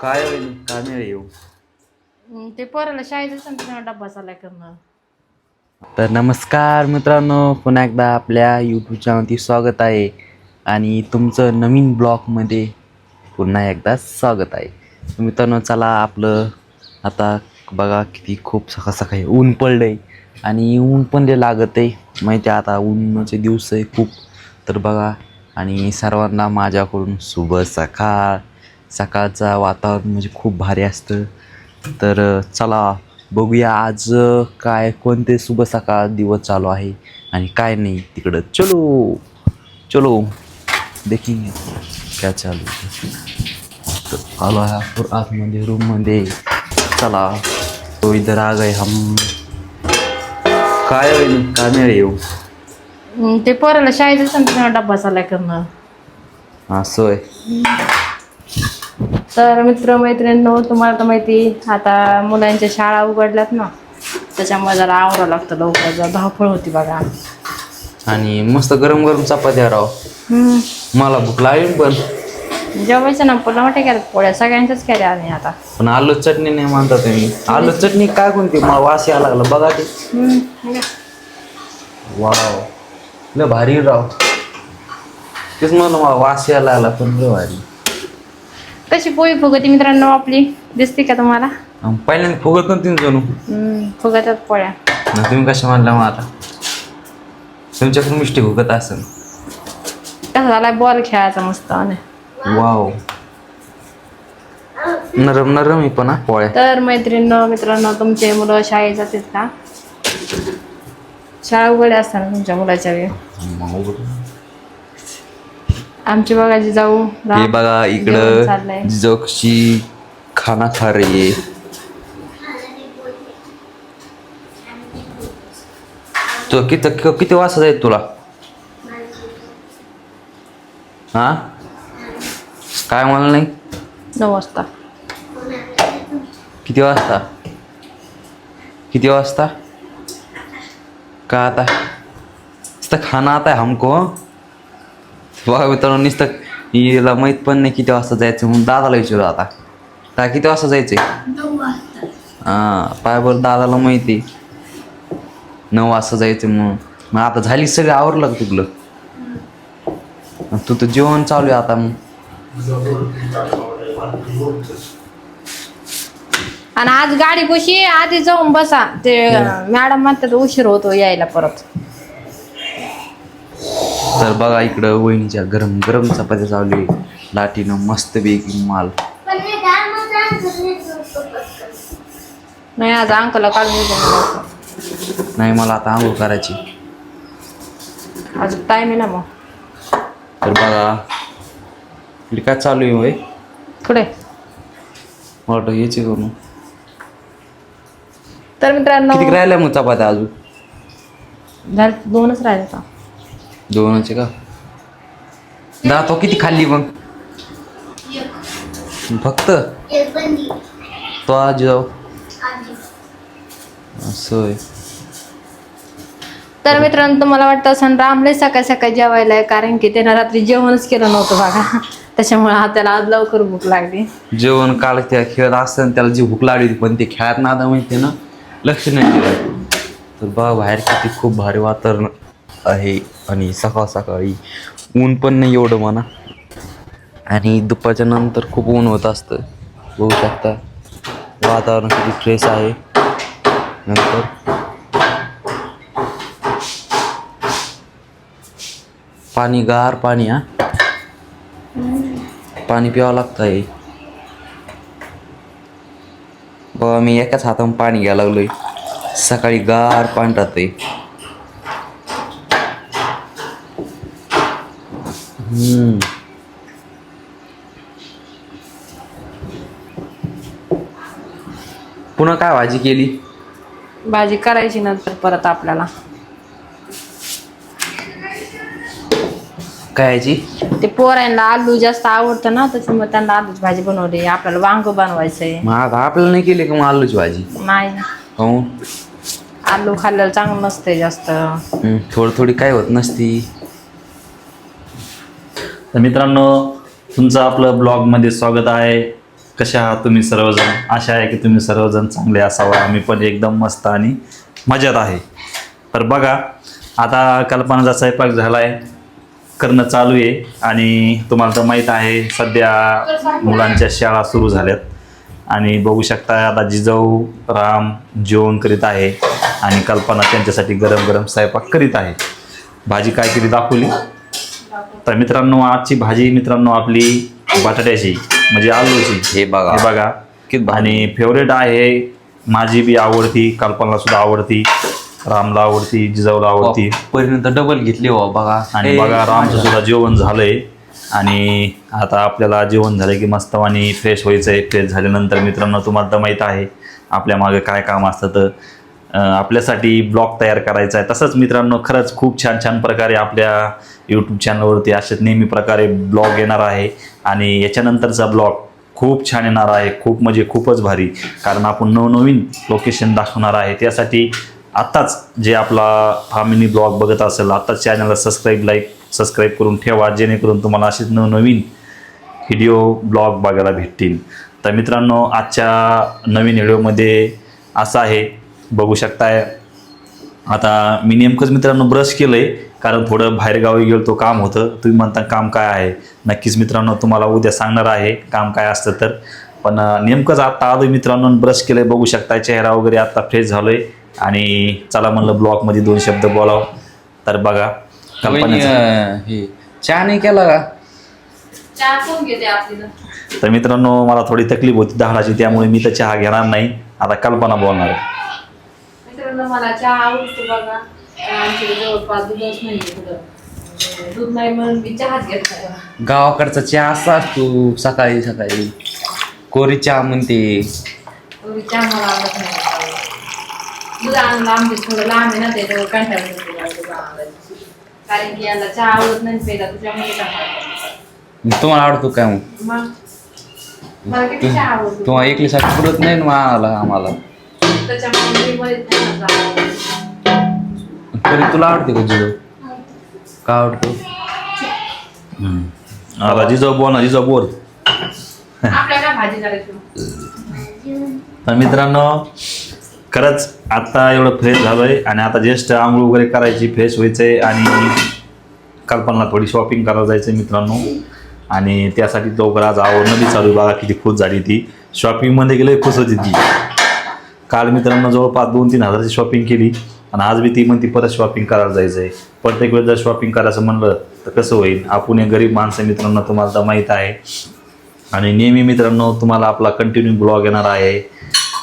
काय होईल काय नाही येऊ. ते पोराला शाळेचा डब्बा चालाय करणं. तर नमस्कार मित्रांनो, पुन्हा एकदा आपल्या यूट्यूब चॅनलवरती स्वागत आहे आणि तुमचं नवीन ब्लॉगमध्ये पुन्हा एकदा स्वागत आहे. मित्रांनो चला आपलं आता बघा किती खूप सकाळ सकाळी ऊन पडलं आहे आणि ऊन पण ते लागत आहे माहिती आहे. आता उन्हाचे दिवस आहे खूप. तर बघा आणि सर्वांना माझ्याकडून शुभ सकाळ. सकाळचं वातावरण म्हणजे खूप भारी असतं. तर चला बघूया आज काय कोणते शुभ सकाळ दिवस चालू आहे आणि काय नाही तिकडं. चलो चलो देखेंगे क्या चालू है. तर आलो आहे आतमध्ये रूममध्ये. चला तो इधर आ गए हम. काय होईल काय नाही येऊ. ते पोराला शाळेचा डब्बा चालाय करणं. असं आहे. तर मित्रमैत्रिणींनो, तुम्हाला तर माहिती आता मुलांच्या शाळा उघडल्यात ना, त्याच्यामुळे जरा आवरावं लागतं लवकर. जरा धावपळ होती बघा. आणि मस्त गरम गरम चपात्या राव. मला भूक लागली पण जेवायचं ना, पुन्हा मोठ्या केल्यात पोळ्या सगळ्यांच्याच केल्या आणि आता. पण आलू चटणी नाही म्हणता तुम्ही. आलू चटणी काय कोणती मला वास यायला लागला बघा ते. वाव लय भारी राव. तेच मला वास यायला लागला पण लय भारी. कशी पोळी फुगती मित्रांनो आपली, दिसते का तुम्हाला? पहिल्यांदा फुगत नव्हती जणू. फुगतात पोळ्या. ना तुम्ही कशा म्हणला मग आता तुमच्याकडून मिस्टेक फुगत असेल. कसा झालाय बॉल खेळायचा मस्त. वाव नरम नरम आहे पण पोळ्या. तर मित्रांनो तुमचे मुलं शाळेत जातात का? शाळा उघड्या असतात तुमच्या मुलाच्या वेळ? आमची बघायची जाऊ हे बघा इकडं जोक्षी खाना खा रही है. तो किती वाजता जाईल तुला? हा काय म्हणलं नाही? 9 वाजता. किती वाजता? किती वाजता का आता नुसतं खाना आता है हमको. बघा मित्रांनो नुसतं हिला माहीत पण नाही किती वाजता जायचं म्हणून दादाला विचारू आता. काय किती वाजता जायचंय? 9 वाजता. हां पाय बरं दादाला माहिती 9 वाजता जायचं म्हणून. मग आता झाली सगळं आवरलं का तुला? तू तर जेवण चालू आहे आता. मग आणि आज गाडी कशी आधी जाऊन बसा. ते मॅडम म्हणतात उशीर होतो यायला परत. तर बघा इकडं वहिनीच्या गरम गरम चपात्या चालू आहे लाटीनं मस्त पैकी माल. नाही आज अंकला काढून येतो. नाही मला आता आंघोळ करायची. आज टाइम आहे ना मग. तर बघा इकडे काय चालू आहे होय. कुठे? मला वाटतं याची करून. तर मित्रांनो किती राहिल्या मग चपात्या अजून? 2च राहिले का? 2च का? तो किती खाल्ली मग? फक्त तो आज जाऊ असं आहे. तर मित्रांनो तुम्हाला वाटतं असं रामले सकाळी सकाळी जेवायला आहे, कारण की त्यानं रात्री जेवणच केलं नव्हतं बघा. त्याच्यामुळे त्याला आज लवकर भूक लागली. जेवण काल त्या खेळत असताना त्याला जी भूक लागली होती पण ते खेळात ना आता माहिती ना लक्ष नाही दिलं. तर बघा बाहेर किती खूप भारी वातावरण आहे आणि सकाळ सकाळी ऊन पण नाही एवढं म्हणा आणि दुपारच्या नंतर खूप ऊन होत असतं. बघू शकता वातावरण किती फ्रेश आहे. नंतर पाणी गार पाणी. पाणी प्यावं लागतं आहे. बघा मी एकाच हाताने पाणी घ्यायला लागलोय. सकाळी गार पाणी राहतंय. पुन्हा काय भाजी केली? भाजी करायची नंतर परत आपल्याला. काय याची? ते पोरांना आलू जास्त आवडतं ना, त्याच्यामुळे त्यांना आलूची भाजी बनवली. आपल्याला वांग बनवायचंय. मग आपल्याला नाही केली का मग आलूची भाजी? नाही, हो आलू खाल्लेलं चांगलं नसते जास्त. थोडी थोडी काय होत नसती. तर मित्रांनो तुमचं आपलं ब्लॉगमध्ये स्वागत आहे. कसे आहात तुम्ही सर्वजण? आशा आहे की तुम्ही सर्वजण चांगले असावा. आम्ही पण एकदम मस्त आणि मजेत आहे. तर बघा, आता कल्पनाचा स्वयंपाक झाला आहे, करणं चालू आहे. आणि तुम्हाला तर माहीत आहे सध्या मुलांच्या शाळा सुरू झाल्यात आणि बघू शकता आता जिजाऊ राम जेवण करीत आहे आणि कल्पना त्यांच्यासाठी गरम गरम स्वयंपाक करीत आहे. भाजी काय केली दाखवली. तर मित्रांनो, आजची भाजी मित्रांनो आपली बटाट्याची म्हणजे आलूची. हे बघा, हे बघा किती भारी. आणि फेवरेट आहे, माझी बी आवडती, कल्पनाला सुद्धा आवडती, रामला आवडती, जिजाऊला आवडती. पर्यंत डबल घेतली हो बघा. आणि बघा रामचं सुद्धा जेवण झालंय आणि आता आपल्याला जेवण झालं की मस्त आणि फ्रेश व्हायचं आहे. फ्रेश झाल्यानंतर मित्रांनो तुम्हाला तर माहीत आहे आपल्या मागे काय काम असतं. तर आपल्यासाठी ब्लॉग तयार करायचा आहे. तसंच मित्रांनो खरंच खूप छान छान प्रकारे आपल्या यूट्यूब चॅनलवरती असेच नेहमी प्रकारे ब्लॉग येणार आहे आणि याच्यानंतरचा ब्लॉग खूप छान येणार आहे. खूप म्हणजे खूपच भारी, कारण आपण नवनवीन लोकेशन दाखवणार आहे. त्यासाठी आत्ताच जे आपला हा मिनी ब्लॉग बघत असेल आत्ताच चॅनलला सबस्क्राईब करून ठेवा, जेणेकरून तुम्हाला असेच नवनवीन व्हिडिओ ब्लॉग बघायला भेटतील. तर मित्रांनो आजच्या नवीन व्हिडिओमध्ये असं आहे, बघू शकताय. आता मी नेमकंच मित्रांनो ब्रश केलं आहे, कारण थोडं बाहेरगावी गेलो तो काम होतं. तुम्ही म्हणता काम काय आहे, नक्कीच मित्रांनो तुम्हाला उद्या सांगणार आहे काम काय असतं तर. पण नेमकंच आत्ता आलो मित्रांनो, ब्रश केलं आहे, बघू शकताय चेहरा वगैरे आत्ता फ्रेश झालो आहे आणि चला म्हणलं ब्लॉगमध्ये 2 शब्द बोलावं. तर बघा हे चहा नाही केला का? चहा कोण घेते आपली? तर मित्रांनो मला थोडी तकलीफ होती दाढाची, त्यामुळे मी तर चहा घेणार नाही. आता कल्पना बोलणार आहे. मित्रांनो मला चहा आवडतो बघा. आमच्याकडे जवळपास दूधच नाही इकडं. दूध नाही म्हणून मी चहाच घेत नाही. गावाकडचा चहा असा असतो सकाळी सकाळी, कोरी चहा म्हणते. एवढी चहा मला आवडत नाही. दूध आणलं आमचे थोडं लांब आहे ना, त्याच्यावर कंटाळा येतो मला दूध आणायला. कारण की याला चहा आवडत नाही पहिला, तुझ्यामध्ये कंटाळा. तुम्हाला आवडतो काय मग? मग मला किती चहा आवडतो. तुम्हाला एकलीसाठी पुरत नाही ना आम्हाला. त्याच्यामुळे मी बरेच नाही ना चहा. तरी तुला आवडते का जिजो? का आवडतो? आता जिजाऊ बोल ना, जिजाऊ बोल. आपल्याला काय भाजी करायची? तर मित्रांनो खरंच आत्ता एवढं फ्रेश झालो आहे आणि आता जस्ट आंघोळ वगैरे करायची, फ्रेश व्हायचं आहे आणि कल्पनाला थोडी शॉपिंग करायला जायचं आहे मित्रांनो. आणि त्यासाठी लवकर आज आवडणं बी चालू. बघा किती खुश झाली ती, शॉपिंगमध्ये गेलं खुश होती ती. काल मित्रांनो जवळपास 2-3 हजाराची शॉपिंग केली आणि आज बी ती म्हणती परत शॉपिंग करायला जायचं आहे. प्रत्येक वेळेस जर शॉपिंग करायचं म्हणलं तर कसं होईल, आपण एक गरीब माणसं मित्रांनो तुम्हाला तर माहीत आहे. आणि नेहमी मित्रांनो तुम्हाला आपला कंटिन्यू ब्लॉग येणार आहे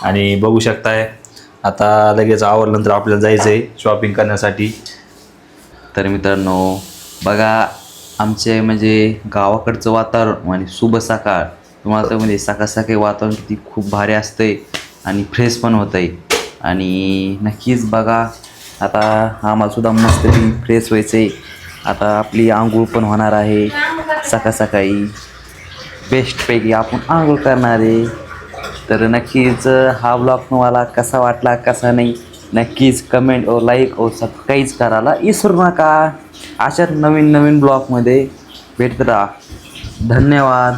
आणि बघू शकताय आता लगेच आवरल्यानंतर आपल्याला जायचं आहे शॉपिंग करण्यासाठी. तर मित्रांनो बघा, आमचे म्हणजे गावाकडचं वातावरण आणि शुभ सकाळ. तुम्हाला तर म्हणजे सकाळ सकाळी वातावरण किती खूप भारी असतंय आणि फ्रेश पण होतं आहे. आणि नक्कीच बघा, आता आम्हाला सुद्धा मस्तपैकी फ्रेश व्हायचं आहे. आता आपली आंघोळ पण होणार आहे सकाळ सकाळी. बेस्टपैकी आपण आंघोळ करणार आहे. तर नक्कीच हा ब्लॉग तुम्हाला कसा वाटला कसा नाही नक्कीच कमेंट और लाईक और सबस्क्राईब करायला विसरू नका. अशा नवीन नवीन ब्लॉगमध्ये भेटत राहा. धन्यवाद.